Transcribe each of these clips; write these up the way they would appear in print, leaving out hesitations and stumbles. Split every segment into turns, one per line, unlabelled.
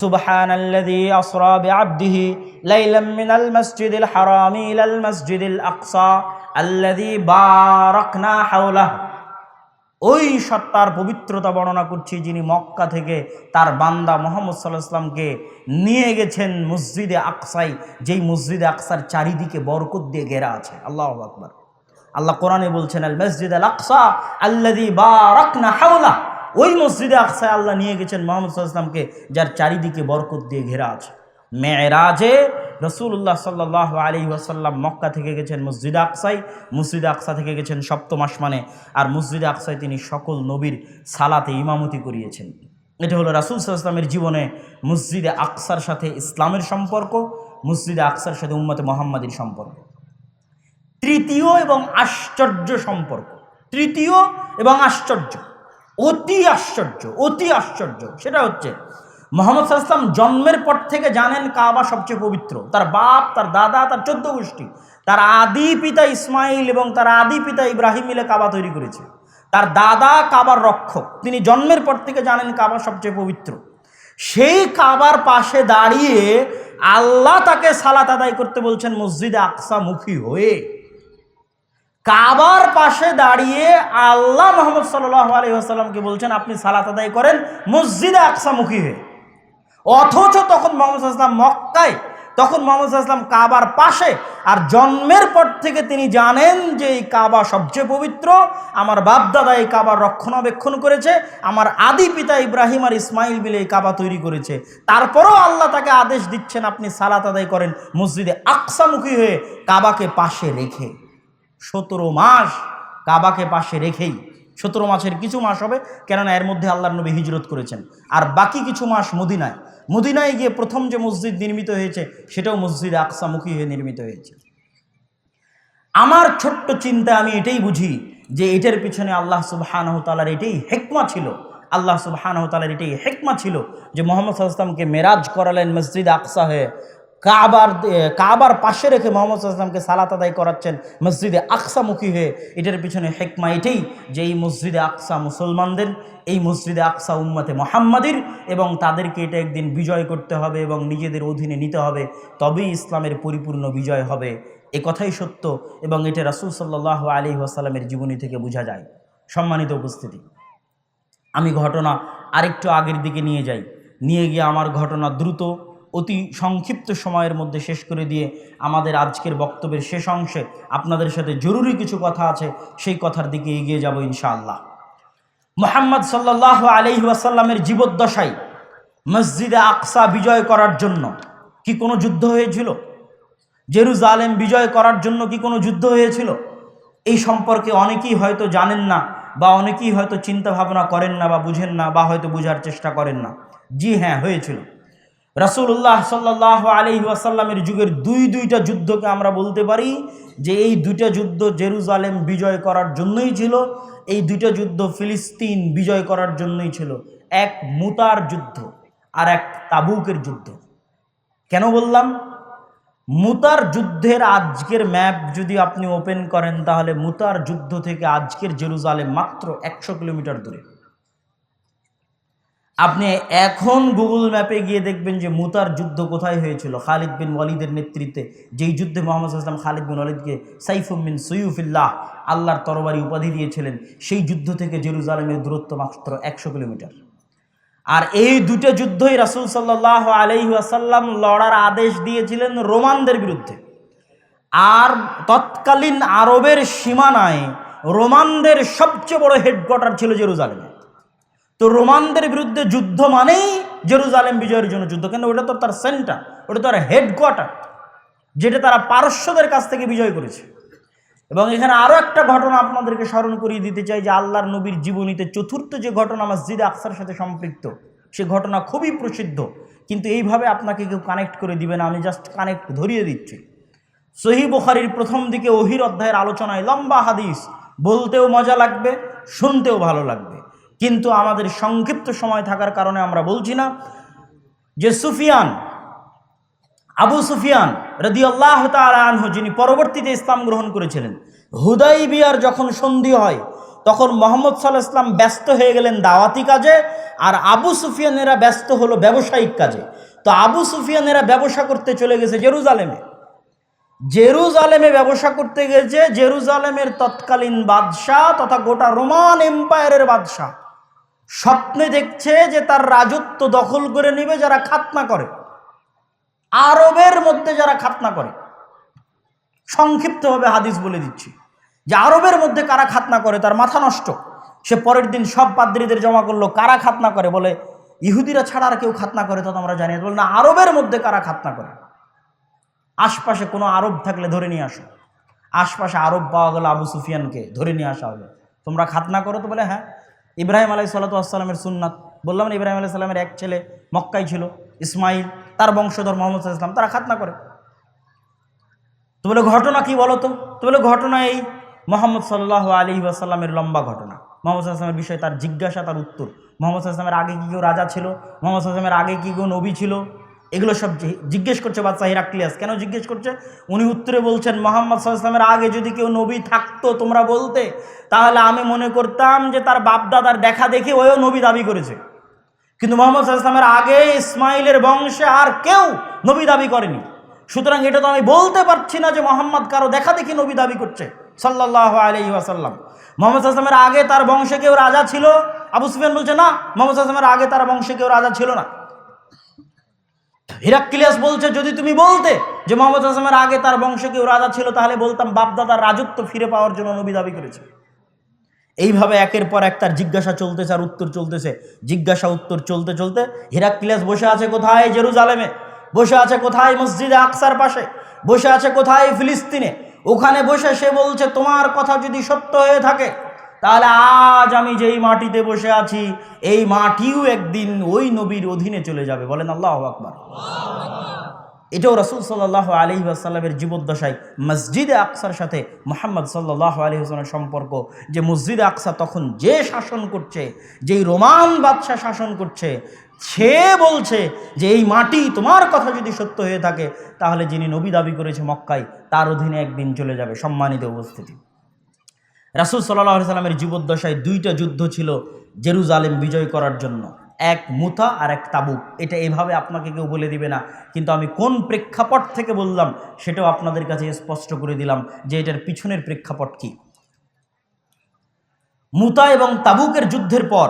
সুবহানাল্লাযী আসরা বিআবদিহি লাইলাম মিনাল মাসজিদিল হারামি ইলাল মাসজিদিল আকসা আল্লাযী বারাকনা হাওলাহু। ওই সত্তার পবিত্রতা বর্ণনা করছি যিনি মক্কা থেকে তার বান্দা মুহাম্মদ সাল্লাল্লাহু আলাইহি ওয়াসাল্লামকে নিয়ে গেছেন মসজিদে আকসায়, যেই মসজিদে আকসার চারিদিকে বরকত দিয়ে ঘেরা আছে। আল্লাহু আকবার। আল্লাহ কোরআনে বলছেন আল মাসজিদুল আকসা আল্লাযী বারাকনা হাওলাহু। ওই মসজিদে আকসায় আল্লাহ নিয়ে গেছেন মুহাম্মদ সাল্লাল্লাহু আলাইহি ওয়াসাল্লামকে, যার চারিদিকে বরকত দিয়ে ঘেরা আছে। মেরাজে রাসূলুল্লাহ সাল্লাল্লাহু আলাইহি ওয়াসাল্লাম মক্কা থেকে গেছেন মসজিদে আকসায়, মসজিদে আকসা থেকে গেছেন সপ্তম আসমানে, আর মসজিদে আকসায় তিনি সকল নবীর সালাতে ইমামতি করিয়েছেন। এটা হলো রাসূল সাল্লাল্লাহু আলাইহি ওয়াসাল্লামের জীবনে মসজিদে আকসার সাথে ইসলামের সম্পর্ক, মসজিদে আকসার সাথে উম্মতে মুহাম্মাদীর সম্পর্ক। তৃতীয় এবং আশ্চর্য সম্পর্ক, তৃতীয় এবং আশ্চর্য, অতি আশ্চর্য, অতি আশ্চর্য, সেটা হচ্ছে মুহাম্মদ সাল্লাল্লাহু আলাইহি ওয়াসাল্লাম জন্মের পর থেকে জানেন কাবা সবচেয়ে পবিত্র। তার বাপ, তার দাদা, তার 14 গোষ্ঠী, তার আদি পিতা ইসমাইল এবং তার আদি পিতা ইব্রাহিম মিলে কাবা তৈরি করেছে। তার দাদা কাবার রক্ষক, তিনি জন্মের পর থেকে জানেন কাবা সবচেয়ে পবিত্র। সেই কাবার পাশে দাঁড়িয়ে আল্লাহ তাকে সালাত আদায় করতে বলছেন মসজিদে আকসা মুখী হয়ে। কাবার পাশে দাঁড়িয়ে আল্লাহ মুহাম্মদ সাল্লাল্লাহু আলাইহি ওয়াসাল্লামকে বলছেন আপনি সালাত আদায় করেন মসজিদে আকসা মুখী হয়ে। অথচ তখন মুহাম্মদ সাল্লাল্লাহু আলাইহি ওয়াসাল্লাম মক্কায়, তখন মুহাম্মদ সাল্লাল্লাহু আলাইহি ওয়াসাল্লাম কাবার পাশে, আর জন্মের পর থেকে তিনি জানেন যে এই কাবা সবচেয়ে পবিত্র। আমার বাপ দাদা এই কাবার রক্ষণাবেক্ষণ করেছে, আমার আদি পিতা ইব্রাহিম আর ইসমাইল মিলে এই কাবা তৈরি করেছে। তারপরও আল্লাহ তাকে আদেশ দিচ্ছেন আপনি সালাত আদায় করেন মসজিদে আকসামুখী হয়ে, কাবাকে পাশে রেখে। 17 মাস কাবাকে পাশে রেখেই, 17 মাসের কিছু মাস হবে, কেননা এর মধ্যে আল্লাহর নবী হিজরত করেছেন, আর বাকি কিছু মাস মদিনায় গিয়ে প্রথম যে মসজিদ নির্মিত হয়েছে সেটাও মসজিদে আকসামুখী হয়ে নির্মিত হয়েছে। আমার ছোট্ট চিন্তা আমি এটাই বুঝি যে এটার পিছনে আল্লাহ সুবহানাহু ওয়া তাআলার এটাই হিকমা ছিল, আল্লাহ সুবহানাহু ওয়া তাআলার এটাই হিকমা ছিল যে মুহাম্মদ সাল্লাল্লাহু আলাইহি ওয়াসাল্লামকে মেরাজ করালেন মসজিদে আকসা হয়ে, কাবার পাশে রেখে মুহাম্মদ সাল্লাল্লাহু আলাইহি ওয়াসাল্লামকে সালাত আদায় করাচ্ছেন মসজিদে আকসামুখী হয়ে। এটার পিছনে হিকমা এটাই যে এই মসজিদে আকসা মুসলমানদের, এই মসজিদে আকসা উম্মতে মুহাম্মাদীর, এবং তাদেরকে এটা একদিন বিজয় করতে হবে এবং নিজেদের অধীনে নিতে হবে, তবেই ইসলামের পরিপূর্ণ বিজয় হবে। এ কথাই সত্য, এবং এটা রাসূল সাল্লাল্লাহু আলাইহি ওয়াসাল্লামের জীবনী থেকে বোঝা যায়। সম্মানিত উপস্থিতি, আমি ঘটনা আরেকটু আগের দিকে নিয়ে গিয়ে আমার ঘটনা দ্রুত অতি সংক্ষিপ্ত সময়ের মধ্যে শেষ করে দিয়ে আমাদের আজকের বক্তব্যের শেষ অংশে আপনাদের সাথে জরুরি কিছু কথা আছে, সেই কথার দিকে এগিয়ে যাব ইনশাআল্লাহ। মুহাম্মদ সাল্লাল্লাহু আলাইহি ওয়াসাল্লামের জীবদ্দশায় মসজিদে আকসা বিজয় করার জন্য কি কোনো যুদ্ধ হয়েছিল? জেরুজালেম বিজয় করার জন্য কি কোনো যুদ্ধ হয়েছিল? এই সম্পর্কে অনেকেই হয়তো জানেন না, বা অনেকেই হয়তো চিন্তা ভাবনা করেন না, বা বুঝেন না, বা হয়তো বোঝার চেষ্টা করেন না। জি হ্যাঁ, হয়েছিল। রাসূলুল্লাহ সাল্লাল্লাহু আলাইহি ওয়াসাল্লামের যুগের দুইটা যুদ্ধকে আমরা বলতে পারি যে এই দুইটা যুদ্ধ জেরুজালেম বিজয় করার জন্যই ছিল, এই দুইটা যুদ্ধ ফিলিস্তিন বিজয় করার জন্যই ছিল। এক মুতার যুদ্ধ আর এক তাবুকের যুদ্ধ। কেন বললাম? মুতার যুদ্ধের আজকের ম্যাপ যদি আপনি ওপেন করেন তাহলে মুতার যুদ্ধ থেকে আজকের জেরুজালেম মাত্র 100 কিলোমিটার দূরে। আপনি এখন গুগল ম্যাপে গিয়ে দেখবেন যে মুতার যুদ্ধ কোথায় হয়েছিল। খালিদ বিন ওয়ালিদের নেতৃত্বে, যেই যুদ্ধে মুহাম্মদ সাল্লাল্লাহু আলাইহি ওয়াসাল্লাম খালিদ বিন ওয়ালিদকে সাইফুম মিন সুয়ুফিল্লাহ, আল্লাহর তরবারি উপাধি দিয়েছিলেন, সেই যুদ্ধ থেকে জেরুজালেমের দূরত্ব মাত্র 100 কিলোমিটার। আর এই দুটো যুদ্ধই রাসূল সাল্লাল্লাহু আলাইহি ওয়াসাল্লাম লড়ার আদেশ দিয়েছিলেন রোমানদের বিরুদ্ধে। আর তৎকালীন আরবের সীমানায় রোমানদের সবচেয়ে বড় হেডকোয়ার্টার ছিল জেরুজালেমে। তো রোমানদের বিরুদ্ধে যুদ্ধ মানেই জেরুজালেম বিজয়ের জন্য যুদ্ধ, কেন ওটা তো তার সেন্টার, ওটা তার হেডকোয়ার্টার, যেটা তারা পারস্যদের কাছ থেকে বিজয় করেছে। এবং এখানে আরও একটা ঘটনা আপনাদেরকে স্মরণ করিয়ে দিতে চাই যে আল্লাহর নবীর জীবনীতে চতুর্থ যে ঘটনা মসজিদে আকসার সাথে সম্পৃক্ত, সে ঘটনা খুবই প্রসিদ্ধ, কিন্তু এইভাবে আপনাকে কেউ কানেক্ট করে দিবে না, আমি জাস্ট কানেক্ট ধরিয়ে দিচ্ছি। সহিহ বুখারীর প্রথম দিকে ওহীর অধ্যায়ের আলোচনায় লম্বা হাদিস, বলতেও মজা লাগবে, শুনতেও ভালো লাগবে, কিন্তু আমাদের সংক্ষিপ্ত সময় থাকার কারণে আমরা বলছি না। যে আবু সুফিয়ান রাদিয়াল্লাহু তাআলা আনহু, যিনি পরবর্তীতে ইসলাম গ্রহণ করেছিলেন, হুদাইবিয়ার যখন সন্ধি হয় তখন মুহাম্মদ সাল্লাল্লাহু আলাইহি ওয়াসাল্লাম ব্যস্ত হয়ে গেলেন দাওয়াতি কাজে, আর আবু সুফিয়ানেরা ব্যস্ত হলো ব্যবসায়িক কাজে। তো আবু সুফিয়ানেরা ব্যবসা করতে চলে গেছে জেরুজালেমে। জেরুজালেমে ব্যবসা করতে গেছে জেরুজালেমের তৎকালীন বাদশাহ তথা গোটা রোমান এম্পায়ারের বাদশাহ স্বপ্নে দেখছে যে তার রাজত্ব দখল করে নেবে যারা খাতনা করে, আরবের মধ্যে যারা খাতনা করে। সংক্ষিপ্তভাবে হাদিস বলে দিচ্ছি যে আরবের মধ্যে কারা খাতনা করে, তার মাথা নষ্ট। সে পরের দিন সব পাদ্রীদের জমা করলো, কারা খাতনা করে? বলে ইহুদিরা ছাড়া আর কেউ খাতনা করে তো আমরা জানি। বলে না, আরবের মধ্যে কারা খাতনা করে, আশপাশে কোনো আরব থাকলে ধরে নিয়ে আসো। আশপাশে আরব পাওয়া গেল, আবু সুফিয়ানকে ধরে নিয়ে আসা হলো। তোমরা খাতনা করো? তো বলে হ্যাঁ, ইব্রাহিম আলাইহিসসালাতু ওয়াসসালামের সুন্নাত। বললাম না, ইব্রাহিম আলাইহিস সালামের এক ছেলে মক্কায় ছিল, ইসমাইল, তার বংশধর মুহাম্মদ সাল্লাল্লাহু আলাইহি ওয়াসাল্লাম, তারা খাতনা করে। তো বলে ঘটনা কি বলো তো? তো বলে ঘটনা এই মুহাম্মদ সাল্লাল্লাহু আলাইহি ওয়াসাল্লামের লম্বা ঘটনা। মুহাম্মদ সাল্লাল্লাহু আলাইহি ওয়াসাল্লামের বিষয়ে তার জিজ্ঞাসা, তার উত্তর। মুহাম্মদ সাল্লাল্লাহু আলাইহি ওয়াসাল্লামের আগে কি কেউ রাজা ছিল? মুহাম্মদ সাল্লাল্লাহু আলাইহি ওয়াসাল্লামের আগে কি কেউ নবী ছিল? এগুলো সব জিজ্ঞেস করছে বাদশা হিরাক্লিয়াস। কেন জিজ্ঞেস করছে? উনি উত্তরে বলছেন, মুহাম্মদ সাল্লাল্লাহু আলাইহি ওয়াসাল্লামের আগে যদি কেউ নবী থাকতো তোমরা বলতে, তাহলে আমি মনে করতাম যে তার বাপদাদার দেখা দেখে ওও নবী দাবি করেছে। কিন্তু মুহাম্মদ সাল্লাল্লাহু আলাইহি ওয়াসাল্লামের আগে ইসমাইলের বংশে আর কেউ নবী দাবি করেনি। সুতরাং এটা তো আমি বলতে পারছি না যে মোহাম্মদ কারো দেখা দেখি নবী দাবি করছে সাল্লাল্লাহু আলাইহি ওয়াসাল্লাম। মুহাম্মদ সাল্লাল্লাহু আলাইহি ওয়াসাল্লামের আগে তার বংশে কেউ রাজা ছিল? আবু সুফিয়ান বলছে না, মুহাম্মদ সাল্লাল্লাহু আলাইহি ওয়াসাল্লামের আগে তার বংশে কেউ রাজা ছিল না। হিরাক্লিয়াস বলছে, যদি তুমি বলতে যে মুহাম্মদ সাল্লাল্লাহু আলাইহি ওয়াসাল্লামের আগে তার বংশে কেউ রাজা ছিল, তাহলে বলতাম বাপদাদার রাজত্ব ফিরে পাওয়ার জন্য নবী দাবি করেছে। এইভাবে একের পর এক তার জিজ্ঞাসা চলতেছে আর উত্তর চলতেছে। জিজ্ঞাসা উত্তর চলতে চলতে হিরাক্লিয়াস বসে আছে কোথায়? জেরুজালেমে। বসে আছে কোথায়? মসজিদে আকসার পাশে। বসে আছে কোথায়? ফিলিস্তিনে। ওখানে বসে সে বলছে, তোমার কথা যদি সত্য হয়ে থাকে, তাহলে আজ আমি যেই মাটিতে বসে আছি এই মাটিও একদিন ওই নবীর অধীনে চলে যাবে। বলেন আল্লাহু আকবার। এটাও রাসূল সাল্লাল্লাহু আলাইহি ওয়াসাল্লামের জীবদ্দশায় মসজিদে আকসার সাথে মুহাম্মদ সাল্লাল্লাহু আলাইহি ওয়াসাল্লামের সম্পর্ক, যে মসজিদে আকসা তখন যে শাসন করছে, যেই রোমান বাদশাহ শাসন করছে, সে বলছে যে এই মাটি তোমার কথা যদি সত্য হয়ে থাকে, তাহলে যিনি নবী দাবি করেছে মক্কায়, তার অধীনে একদিন চলে যাবে। সম্মানিত উপস্থিতি, রাসূল সাল্লাল্লাহু আলাইহি ওয়াসাল্লামের জীবদ্দশায় দুইটা যুদ্ধ ছিল জেরুজালেম বিজয় করার জন্য, এক মুতা আর এক তাবুক। এটা এভাবে আপনাকে কেউ বলে দিবে না, কিন্তু আমি কোন প্রেক্ষাপট থেকে বললাম সেটাও আপনাদের কাছে স্পষ্ট করে দিলাম যে এটার পিছনের প্রেক্ষাপট কি। মুতা এবং তাবুকের যুদ্ধের পর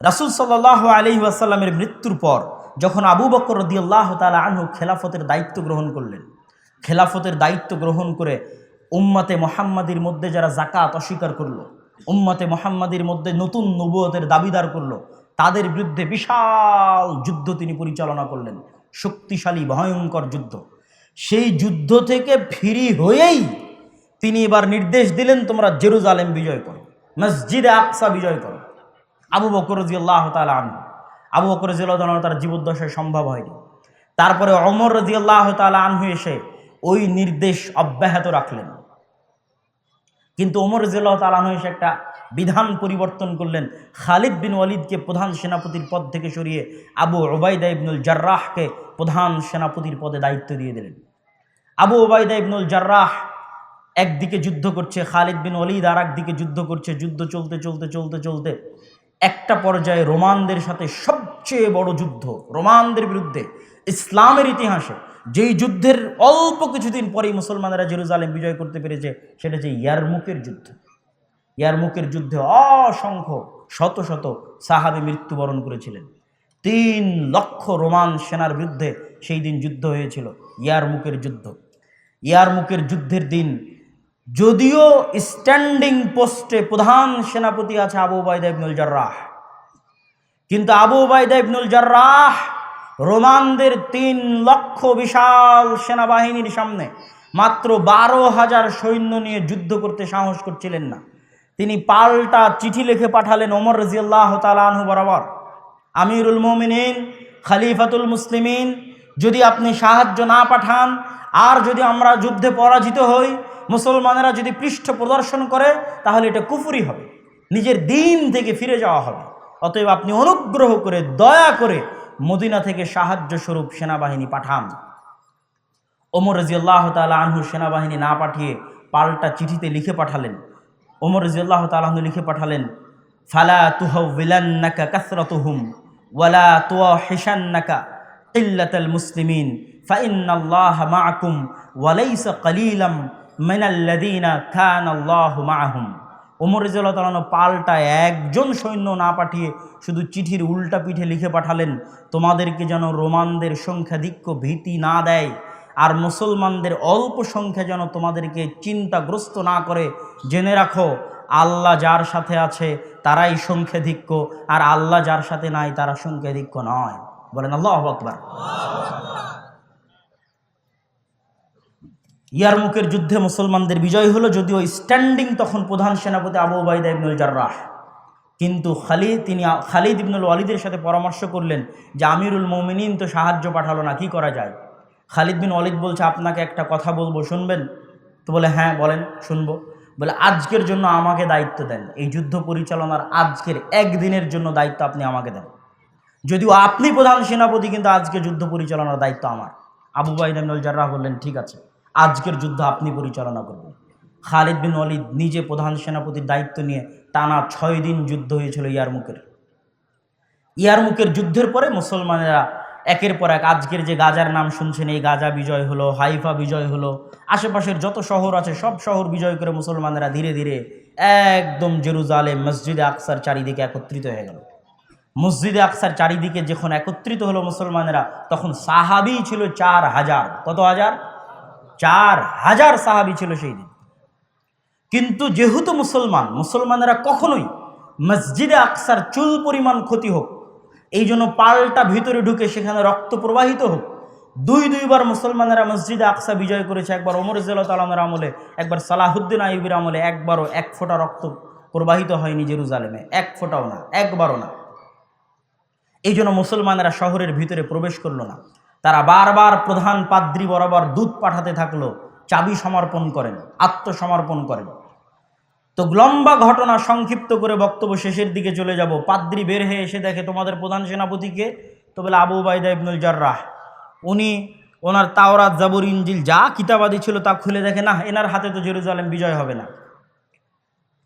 রাসূল সাল্লাল্লাহু আলাইহি ওয়াসাল্লামের মৃত্যুর পর যখন আবু বকর রাদিয়াল্লাহু তাআলা আনহু খেলাফতের দায়িত্ব গ্রহণ করলেন, খেলাফতের দায়িত্ব গ্রহণ করে উম্মতে মুহাম্মাদির মধ্যে যারা যাকাত অস্বীকার করলো, উম্মতে মুহাম্মাদির মধ্যে নতুন নবুয়তের দাবিদার করলো, তাদের বিরুদ্ধে বিশাল যুদ্ধ তিনি পরিচালনা করলেন, শক্তিশালী ভয়ঙ্কর যুদ্ধ। সেই যুদ্ধ থেকে ফিরি হয়েই তিনি এবার নির্দেশ দিলেন, তোমরা জেরুজালেম বিজয় করো, মসজিদে আকসা বিজয় করো। আবু বকর রাদিয়াল্লাহু তাআলা আনহু, আবু বকর রাদিয়াল্লাহু তাআলা তার জীবদ্দশায় সম্ভব হয়নি। তারপরে ওমর রাদিয়াল্লাহু তাআলা আনহু এসে ওই নির্দেশ অব্যাহত রাখলেন। কিন্তু ওমর রাদিয়াল্লাহু তাআলা আনহু এসে একটা বিধান পরিবর্তন করলেন। খালিদ বিন ওয়ালিদকে প্রধান সেনাপতির পদ থেকে সরিয়ে আবু উবাইদা ইবনুল জাররাহকে প্রধান সেনাপতির পদে দায়িত্ব দিয়ে দিলেন। আবু উবাইদা ইবনুল জাররাহ একদিকে যুদ্ধ করছে, খালিদ বিন ওয়ালিদ আর একদিকে যুদ্ধ করছে। যুদ্ধ চলতে চলতে চলতে চলতে একটা পর্যায়ে রোমানদের সাথে সবচেয়ে বড় যুদ্ধ, রোমানদের বিরুদ্ধে ইসলামের ইতিহাসে যেই যুদ্ধের অল্প কিছুদিন পরেই মুসলমানেরা জেরুজালেম বিজয় করতে পেরেছে, সেটা হচ্ছে ইয়ারমুকের যুদ্ধ। ইয়ারমুকের যুদ্ধে অসংখ্য শত শত সাহাবী মৃত্যুবরণ করেছিলেন। 3 লক্ষ রোমান সেনার বিরুদ্ধে সেই দিন যুদ্ধ হয়েছিল, ইয়ারমুকের যুদ্ধ। ইয়ারমুকের যুদ্ধের দিন যদিও স্ট্যান্ডিং পোস্টে প্রধান সেনাপতি আছে আবু উবাইদা ইবনুল জাররাহ, কিন্তু আবু উবাইদা ইবনুল জাররাহ রোমানদের 3 লক্ষ বিশাল সেনাবাহিনীর সামনে মাত্র 12,000 সৈন্য নিয়ে যুদ্ধ করতে সাহস করছিলেন না। তিনি পাল্টা চিঠি লিখে পাঠালেন ওমর রাদিয়াল্লাহু তাআলা আনহু বরাবর, আমিরুল মুমিনিন, খলিফাতুল মুসলিমিন, যদি আপনি সাহায্য না পাঠান আর যদি আমরা যুদ্ধে পরাজিত হই, মুসলমানেরা যদি পৃষ্ঠ প্রদর্শন করে, তাহলে এটা কুফরি হবে, নিজের দিন থেকে ফিরে যাওয়া হবে। অতএব আপনি অনুগ্রহ করে দয়া করে মদিনা থেকে সাহায্য স্বরূপ সেনাবাহিনী পাঠান। ওমর রাদিয়াল্লাহু তাআলা আনহু সেনাবাহিনী না পাঠিয়ে পাল্টা চিঠিতে লিখে পাঠালেন, ওমর রাদিয়াল্লাহু তাআলা আনহু লিখে পাঠালেন, ফালা তুহাউবিলান্নাকা কাসরাতুহুম ওয়ালা তুওয়াহিশান্নাকা কিল্লাতাল মুসলিমিন ফাইন্নাল্লাহা মাআকুম ওয়া লাইসা কালিলাম মিনাল্লাযীনা কানাল্লাহু মাআহুম। ওমর রাদিয়াল্লাহু তাআলা আনহু পাল্টা একজন সৈন্য না পাঠিয়ে শুধু চিঠির উল্টা পিঠে লিখে পাঠালেন, তোমাদেরকে যেন রোমানদের সংখ্যাধিক্য ভীতি না দেয়, আর মুসলমানদের অল্প সংখ্যা যেন তোমাদেরকে চিন্তাগ্রস্ত না করে। জেনে রাখো, আল্লাহ যার সাথে আছে তারাই সংখ্যাধিক্য, আর আল্লাহ যার সাথে নাই তারা সংখ্যাধিক্য নয়। বলেন আল্লাহু আকবার। ইয়ারমুকের যুদ্ধে মুসলমানদের বিজয় হলো, যদিও স্ট্যান্ডিং তখন প্রধান সেনাপতি আবু উবাইদা ইবনুল জাররাহ। কিন্তু খালিদ ইবনুল ওয়ালিদের সাথে পরামর্শ করলেন যে আমিরুল মুমিনিন তো সাহায্য পাঠালো না, কি করা যায়? খালিদ বিন ওয়ালিদ বলছে, আপনাকে একটা কথা বলবো, শুনবেন? তো বলে, হ্যাঁ বলেন, শুনবো। বলে, আজকের জন্য আমাকে দায়িত্ব দেন, এই যুদ্ধ পরিচালনার আজকের একদিনের জন্য দায়িত্ব আপনি আমাকে দেন। যদিও আপনি প্রধান সেনাপতি, কিন্তু আজকে যুদ্ধ পরিচালনার দায়িত্ব আমার। আবু উবাইদা ইবনুল জাররাহ বললেন, ঠিক আছে, আজকের যুদ্ধ আপনি পরিচালনা করবেন। খালিদ বিন ওয়ালিদ নিজে প্রধান সেনাপতির দায়িত্ব নিয়ে টানা 6 দিন যুদ্ধ হয়েছিল ইয়ারমুকের যুদ্ধের পরে মুসলমানেরা একের পর এক, আজকের যে গাজার নাম শুনছেন, এই গাজা বিজয় হলো, হাইফা বিজয় হলো, আশেপাশের যত শহর আছে সব শহর বিজয় করে মুসলমানেরা ধীরে ধীরে একদম জেরুজালেম মসজিদে আকসার চারিদিকে একত্রিত হয়ে গেল। মসজিদে আকসার চারিদিকে যখন একত্রিত হলো মুসলমানেরা, তখন সাহাবী ছিল 4000। কত হাজার? 4000 সাহাবী ছিল সেই দিন। কিন্তু যেহেতু মুসলমানেরা কখনোই মসজিদে আকসার চুল পরিমাণ ক্ষতি হোক, এই জন্য পাল্টা ভিতরে ঢুকে সেখানে রক্ত প্রবাহিত হোক, দুইবার মুসলমানেরা মসজিদে আকসা বিজয় করেছে। একবার ওমর রাদিয়াল্লাহু তাআলা আনহুর আমলে, একবার সালাহুদ্দিন আইয়ুবীর আমলে। একবারও এক ফোঁটা রক্ত প্রবাহিত হয়নি জেরুজালেমে, এক ফোঁটাও না, একবারও না। এই জন্য মুসলমানেরা শহরের ভিতরে প্রবেশ করলো না। তারা বারবার প্রধান পাদ্রী বরাবর দূত পাঠাতে থাকলো, চাবি সমর্পণ করেন, আত্মসমর্পণ করেন। তো লম্বা ঘটনা সংক্ষিপ্ত করে বক্তব্য শেষের দিকে চলে যাব। পাদ্রী বের হয়ে এসে দেখে, তোমাদের প্রধান সেনাপতিকে? তো বলে, আবু উবাইদা ইবনুল জাররাহ। উনি ওনার তাওরাত, জাবুর, ইনজিল যা কিতাবাদি ছিল তা খুলে দেখে, না, এনার হাতে তো জেরুজালেম বিজয় হবে না।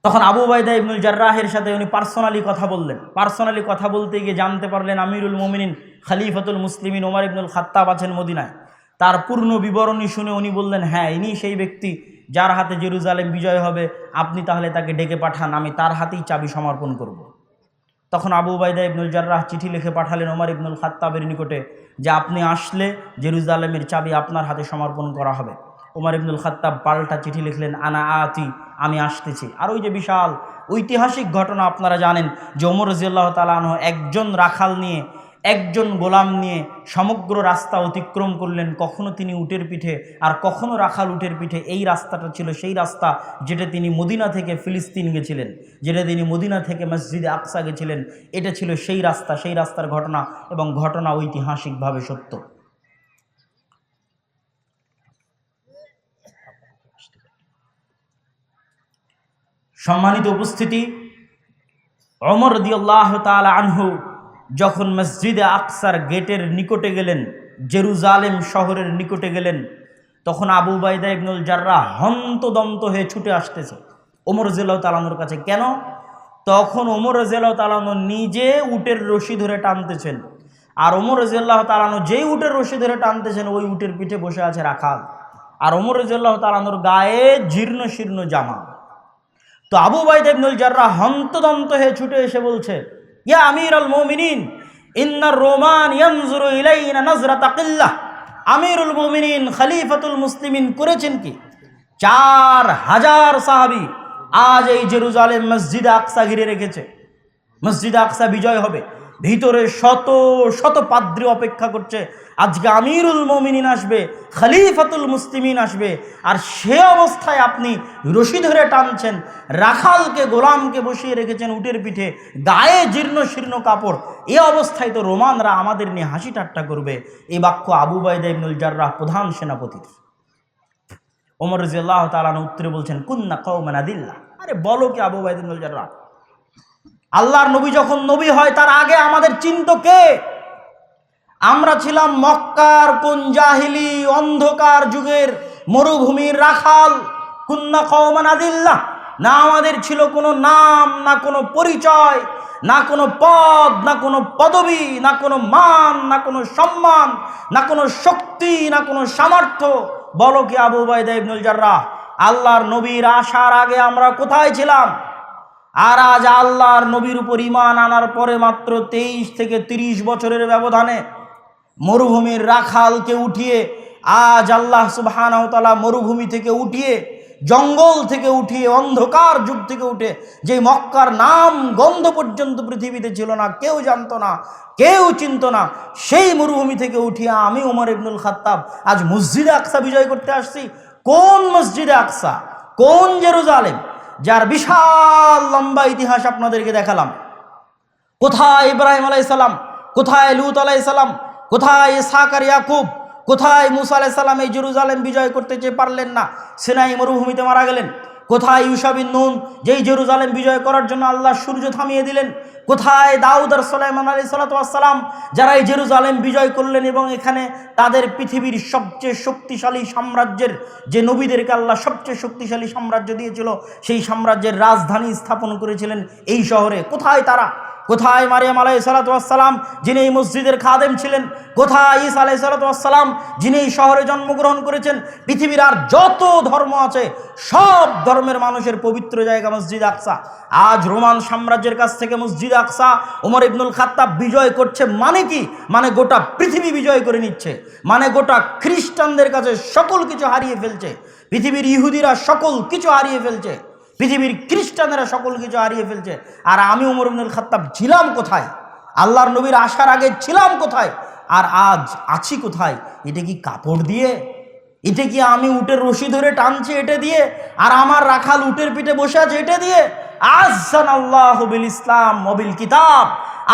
তখন আবু উবাইদা ইবনুল জাররাহের সাথে উনি পার্সোনালি কথা বললেন। পার্সোনালি কথা বলতে গিয়ে জানতে পারলেন আমিরুল মুমিনিন খলিফাতুল মুসলিমিন ওমর ইবনুল খাত্তাব আছেন মদিনায়। তার পূর্ণ বিবরণী শুনে উনি বললেন, হ্যাঁ, ইনি সেই ব্যক্তি যার হাতে জেরুজালেম বিজয় হবে, আপনি তাহলে তাকে ডেকে পাঠান, আমি তার হাতেই চাবি সমর্পণ করব। তখন আবু উবাইদা ইবনুল জাররাহ চিঠি লিখে পাঠালেন ওমর ইবনুল খাত্তাবের নিকটে যে আপনি আসলে জেরুজালেমের চাবি আপনার হাতে সমর্পণ করা হবে। ওমর ইবনুল খাত্তাব পাল্টা চিঠি লিখলেন, আনা আতি, আমি আসতেছি। আর ওই যে বিশাল ঐতিহাসিক ঘটনা আপনারা জানেন যে ওমর রাদিয়াল্লাহু তাআলা আনহু একজন রাখাল নিয়ে, একজন গোলাম নিয়ে সমগ্র রাস্তা অতিক্রম করলেন। কখনো তিনি উটের পিঠে, আর কখনো রাখাল উটের পিঠে। এই রাস্তাটা ছিল সেই রাস্তা যেটা তিনি মদিনা থেকে ফিলিস্তিন গেছিলেন, যেটা তিনি মদিনা থেকে মসজিদে আকসা গেছিলেন। এটা ছিল সেই রাস্তা, সেই রাস্তার ঘটনা, এবং ঘটনা ঐতিহাসিকভাবে সত্য। সম্মানিত উপস্থিতি, ওমর রাদিয়াল্লাহু তাআলা আনহু যখন মসজিদে আকসার গেটের নিকটে গেলেন, জেরুজালেম শহরের নিকটে গেলেন, তখন আবু উবাইদা ইবনুল জাররাহ হন্তদন্ত হয়ে ছুটে আসতেছে ওমর রাদিয়াল্লাহু তাআলা আনহুর কাছে। কেন? তখন ওমর রাদিয়াল্লাহু তাআলা আনহু নিজে উটের রশি ধরে টানতেছেন, আর ওমর রাদিয়াল্লাহু তাআলা আনহু যেই উটের রশি ধরে টানতেছেন, ওই উটের পিঠে বসে আছে রাখাল, আর ওমর রাদিয়াল্লাহু তাআলা আনহুর গায়ে জীর্ণ শীর্ণ জামা। তো আবু উবাইদা ইবনুল জাররাহ হন্তদন্ত হয়ে ছুটে এসে বলছে, ইয়া আমিরুল মুমিনিন, ইন্নার রোমান ইয়ানজুরু ইলাইনা নাজরাতা কিল্লাহ। আমিরুল মুমিনিন খলিফাতুল মুসলিমিন করেছেন কি? 4000 সাহাবী আজ এই জেরুজালেম মসজিদে আকসা ঘিরে রেখেছে। মসজিদে আকসা বিজয় হবে, ভিতরে শত শত পাদ্রী অপেক্ষা করছে। আজকে আমিরুল মুমিনিন আসবে, খলিফাতুল মুসলিমিন আসবে, আর সে অবস্থায় আপনি রশি ধরে টানছেন, রাখালকে, গোলামকে বসিয়ে রেখেছেন উটের পিঠে, গায়ে জীর্ণ শীর্ণ কাপড়। এ অবস্থায় তো রোমানরা আমাদের নিয়ে হাসি ঠাট্টা করবে। এই বাক্য আবু উবাইদা ইবনুল জাররাহ প্রধান সেনাপতির। ওমর রাদিয়াল্লাহু তাআলা উত্তরে বলছেন, কুন্না কওমান আদিল্লাহ। আরে বলো কি আবু উবাইদা ইবনুল জাররাহ, আল্লাহর নবী যখন নবী হয় তার আগে আমাদের চিনত কে? আমরা ছিলাম মক্কার কোন জাহিলি অন্ধকার যুগের মরুভূমির রাখাল। কুন্না কওমান আদিল্লাহ, না আমাদের ছিল কোনো নাম, না কোনো পরিচয়, না কোনো পদ, না কোনো পদবি, না কোনো মান, না কোনো সম্মান, না কোনো শক্তি, না কোনো সামর্থ্য। বলো কি আবু উবাইদা ইবনুল জাররাহ, আল্লাহর নবীর আসার আগে আমরা কোথায় ছিলাম? আর আজ আল্লাহর নবীর উপর ঈমান আনার পরে মাত্র 23 থেকে 30 বছরের ব্যবধানে মরুভূমির রাখালকে উঠিয়ে আজ আল্লাহ সুবহানাহু ওয়া তাআলা মরুভূমি থেকে উঠিয়ে, জঙ্গল থেকে উঠিয়ে, অন্ধকার যুগ থেকে উঠে, যে মক্কার নাম গন্ধ পর্যন্ত পৃথিবীতে ছিল না, কেউ জানতো না, কেউ চিনত না, সেই মরুভূমি থেকে উঠিয়ে আমি ওমর ইবনুল খাত্তাব আজ মসজিদে আকসা বিজয় করতে আসছি। কোন মসজিদে আকসা? কোন জেরুজালেম? যার বিশাল লম্বা ইতিহাস আপনাদেরকে দেখালাম। কোথায় ইব্রাহিম আলাইহিস সালাম, কোথায় লূত আলাইহিস সালাম, কোথায় ইসহাক আর ইয়াকুব, কোথায় মুসা আলাইহিস সালাম এই জেরুজালেম বিজয় করতে চেয়ে পারলেন না, সিনাই মরুভূমিতে মারা গেলেন। কোথায় ইউশা বিন নুন, যেই জেরুজালেম বিজয় করার জন্য আল্লাহ সূর্য থামিয়ে দিলেন। কোথায় দাউদ আর সুলাইমান আলাইহিসসালাম, যারা এই জেরুজালেম বিজয় করলেন এবং এখানে তাদের পৃথিবীর সবচেয়ে শক্তিশালী সাম্রাজ্যের, যে নবীদেরকে আল্লাহ সবচেয়ে শক্তিশালী সাম্রাজ্য দিয়েছিল, সেই সাম্রাজ্যের রাজধানী স্থাপন করেছিলেন এই শহরে। কোথায় তারা? কোথায় মারিয়াম আলাইহিসসালাম, যিনি এই মসজিদের খাদেম ছিলেন? কোথায় ঈসা আলাইহিসসালাম, যিনি এই শহরে জন্মগ্রহণ করেছেন? পৃথিবীর আর যত ধর্ম আছে সব ধর্মের মানুষের পবিত্র জায়গা মসজিদ আকসা। আজ রোমান সাম্রাজ্যের কাছ থেকে মসজিদ আকসা ওমর ইবনুল খাত্তাব বিজয় করছে। মানে কি? মানে গোটা পৃথিবী বিজয় করে নিচ্ছে, মানে গোটা খ্রিস্টানদের কাছে সকল কিছু হারিয়ে ফেলছে, পৃথিবীর ইহুদিরা সকল কিছু হারিয়ে ফেলছে, পৃথিবীর খ্রিস্টানেরা সকল কিছু হারিয়ে ফেলছে। আর আমি ওমর ইবনুল খাত্তাব ছিলাম কোথায়? আল্লাহর নবীর আসার আগে ছিলাম কোথায়? আর আজ আছি কোথায়? এটা কি কাপড় দিয়ে? এটা কি আমি উটের রশি ধরে টানছি এটা দিয়ে? আর আমার রাখাল উটের পিঠে বসে আছে এটা দিয়ে? আযযানাল্লাহু বিল ইসলাম ওয়া বিল কিতাব।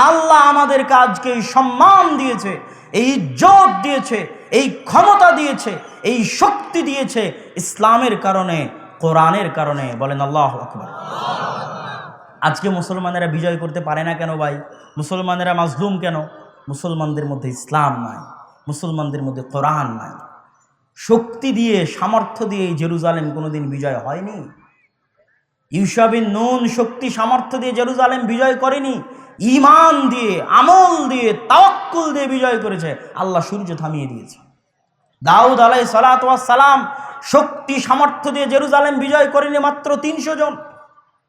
আল্লাহ আমাদের কাজকে এই সম্মান দিয়েছে, এই ইজ্জত দিয়েছে, এই ক্ষমতা দিয়েছে, এই শক্তি দিয়েছে ইসলামের কারণে, কোরআনের কারণে। বলেন আল্লাহু আকবার। আজকে মুসলমানেরা বিজয় করতে পারে না কেন ভাই? মুসলমানেরা মাজলুম কেন? মুসলমানদের মধ্যে ইসলাম নাই, মুসলমানদের মধ্যে কোরআন নাই। শক্তি দিয়ে, সামর্থ্য দিয়ে এই জেরুজালেম কোনোদিন বিজয় হয়নি। ইউশা বিন নুন শক্তি সামর্থ্য দিয়ে জেরুজালেম বিজয় করেনি, ঈমান দিয়ে, আমল দিয়ে, তাওয়াক্কুল দিয়ে বিজয় করেছে। আল্লাহ সূর্য থামিয়ে দিয়েছে। দাউদ আলাইহিসসালাম শক্তি সামর্থ্য দিয়ে জেরুজালেম বিজয় করেনি, মাত্র 300 জন,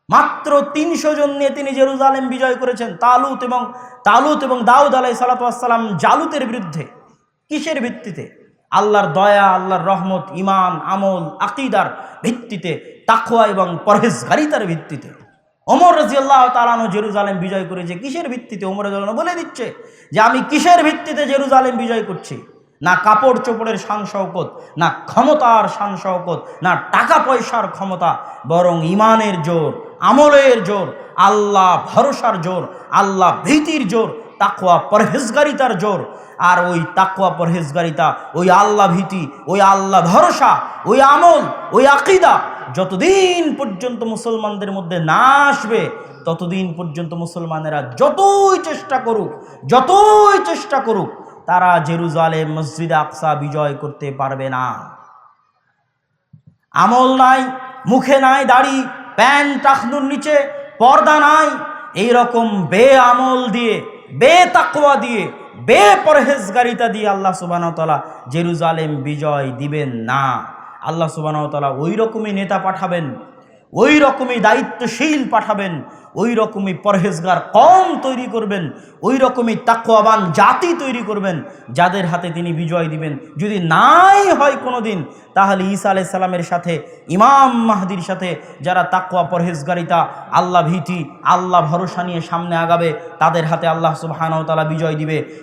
মাত্র 300 জন নিয়ে তিনি জেরুজালেম বিজয় করেছেন। তালুত এবং দাউদ আলাইহিসসালাম জালুতের বিরুদ্ধে। কিসের ভিত্তিতে? আল্লাহর দয়া, আল্লাহর রহমত, ঈমান, আমল, আকীদার ভিত্তিতে, তাকওয়া এবং পরহেজগারিতার ভিত্তিতে। ওমর রাদিয়াল্লাহু তাআলা আনহু জেরুজালেম বিজয় করেছে কিসের ভিত্তিতে? ওমর রাদিয়াল্লাহু বলে দিচ্ছে যে আমি কিসের ভিত্তিতে জেরুজালেম বিজয় করছি। না কাপড় চোপড়ের শান শওকত, না ক্ষমতার শান শওকত, না টাকা পয়সার ক্ষমতা, বরং ঈমানের জোর, আমলের জোর, আল্লাহ ভরসার জোর, আল্লাহ ভীতির জোর, তাকওয়া পরহেজগারিতার জোর। আর ওই তাকওয়া পরহেজগারিতা, ওই আল্লাহ ভীতি, ওই আল্লাহ ভরসা, ওই আমল, ওই আকীদা যতদিন পর্যন্ত মুসলমানদের মধ্যে না আসবে, ততদিন পর্যন্ত মুসলমানেরা যতই চেষ্টা করুক তারা জেরুজালেম মসজিদ আকসা বিজয় করতে পারবে না। আমল নাই, মুখে নাই দাড়ি, প্যান্ট টাকনুর নিচে পর্দা নাই, এইরকম বেআমল দিয়ে, বেতাকওয়া দিয়ে, বেপরহেজগারিতা দিয়ে আল্লাহ সুবহানাহু ওয়া তাআলা জেরুজালেম বিজয় দিবেন না। আল্লাহ সুবহানাহু ওয়া তাআলা ওই রকমই নেতা পাঠাবেন, ওই রকমই দায়িত্বশীল পাঠাবেন, ওই রকমই পরহেজগার কওম তৈরি করবেন, ওই রকমই তাকওয়াবান জাতি তৈরি করবেন, যাদের হাতে তিনি বিজয় দিবেন। যদি নাই হয় কোনোদিন, তাহলে ঈসা আলাইহিস সালামের সাথে, ইমাম মাহদির সাথে যারা তাকওয়া পরহেজগারিতা, আল্লাহ ভীতি, আল্লাহ ভরসা নিয়ে সামনে আগাবে, তাদের হাতে আল্লাহ সুবহানাহু ওয়া তাআলা বিজয় দিবে।